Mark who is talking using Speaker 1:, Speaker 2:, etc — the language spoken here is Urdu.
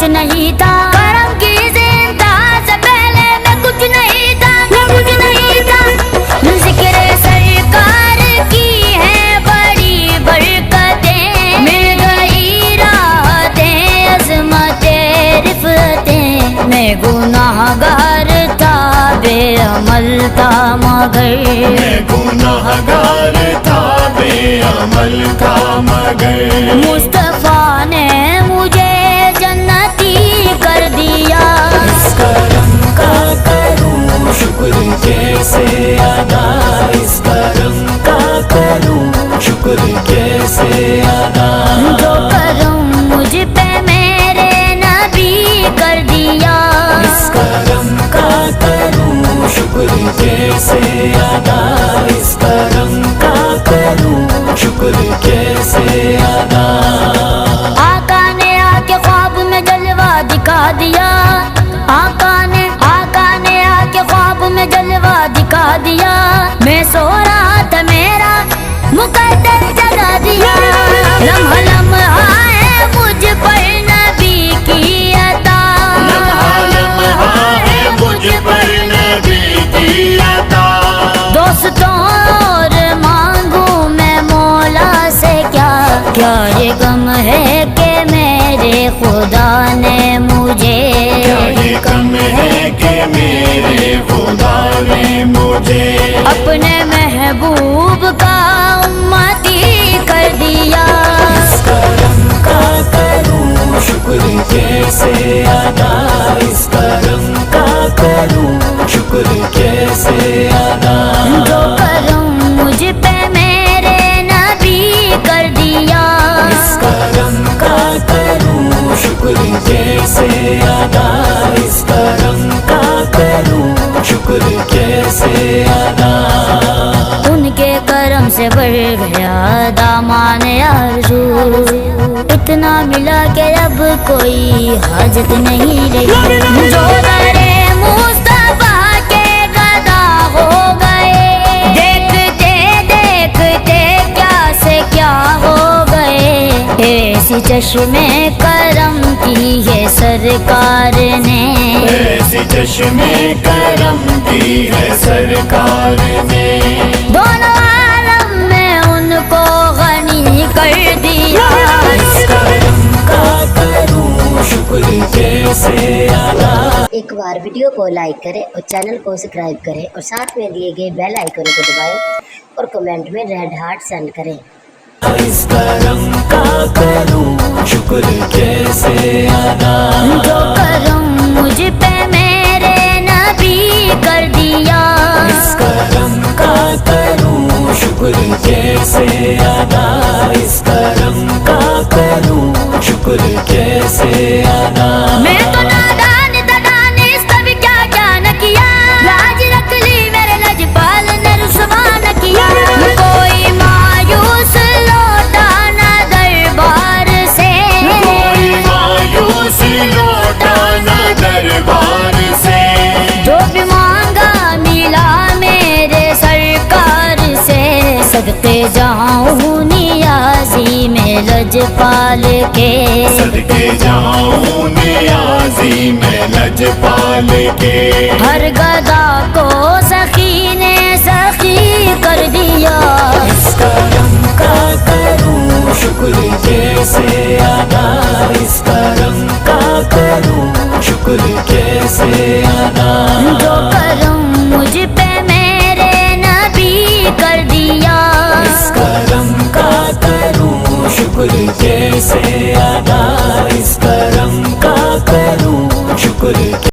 Speaker 1: نہیں تھا، کرم کی زندہ سے پہلے میں کچھ نہیں تھا، میں کچھ نہیں تھا۔ ذکر سرکار کی ہے بڑی برکتیں، مل گئی راحتیں، عظمتیں، رفتیں۔ میں گناہ گار تھا، بے عمل تھا مگر،
Speaker 2: میں گناہ گار تھا، بے عمل تھا مگر،
Speaker 1: مصطفیٰ نے مجھے جنتی کر دیا۔
Speaker 2: اس کرم کا کروں شکر کیسے ادا، اس کرم کا کروں شکر کیسے ادا،
Speaker 1: جو کرم مجھ پہ میرے نبی کر دیا۔
Speaker 2: اس کرم کا کروں شکر کیسے ادا، اس کرم کا کروں شکر کیسے ادا۔
Speaker 1: آقا نے آ کے خواب میں جلوہ دکھا دیا، آقا نے آ کے خواب میں جلوہ دکھا دیا۔ میں سو رہا تھا میرا مقدر جگا دیا، لمحہ لمحہ ہے مجھ پر نبی کی عطا،
Speaker 2: لمحہ لمحہ ہے مجھ پر نبی کی عطا،
Speaker 1: دوستوں اور مانگوں میں مولا سے کیا، کیا یہ غم ہے کہ میرے خدا نے مجھے،
Speaker 2: کیا یہ کم ہے کہ میرے خدا نے مجھے
Speaker 1: اپنے محبوب کا امتی کر دیا۔
Speaker 2: اس کرم کا کروں شکر کیسے ادا، اس کرم کا کروں شکر کیسے ادا،
Speaker 1: جو کرم مجھ پہ میرے نبی کر دیا۔
Speaker 2: اس کرم کا کروں شکر کیسے ادا، اس کرم کا کروں شکر کیسے ادا،
Speaker 1: ان کے کرم سے بڑھ گیا دامان آرزو، اتنا ملا کہ اب کوئی حاجت نہیں رہی، جو درے مصطفیٰ کے گدا ہو گئے، دیکھتے دیکھتے کیا سے کیا ہو گئے، ایسی چشمے کرم کی ہے سرکار نے،
Speaker 2: ایسی چشمے کرم کی ہے سرکار نے،
Speaker 1: دونوں عالم میں ان کو غنی کر دیا۔
Speaker 2: اس کرم کا کروں شکر کیسے ادا۔
Speaker 3: ایک بار ویڈیو کو لائک کریں اور چینل کو سبسکرائب کریں اور ساتھ میں دیے گئے بیل آئیکن کو دبائیں اور کمنٹ میں ریڈ ہارٹ سینڈ کریں۔
Speaker 2: اس کرم کا کروں شکر کیسے ادا،
Speaker 1: جو کرم مجھ پہ میرے نبی کر دیا۔
Speaker 2: اس کرم کا کروں شکر کیسے ادا، اس کرم کا کروں شکر کیسے ادا،
Speaker 1: میں تو نادان تھا، دانستہ بھی کیا کیا نہ کیا، لاج رکھ لی میرے لجپال نے رسوا نہ کیا، کوئی مایوس لوٹا نہ دربار سے،
Speaker 2: کوئی مایوس لوٹا نہ دربار سے،
Speaker 1: جو بھی مانگا ملا میرے سرکار سے، صدقے جاؤں نیازی میں لجپال کے،
Speaker 2: صدقے جاؤں نیازی میں لجپال کے،
Speaker 1: ہر گدا کو سخی نے سخی کر دیا۔
Speaker 2: اس کرم کا کروں شکر کیسے ادا، اس کرم کا کروں شکر کیسے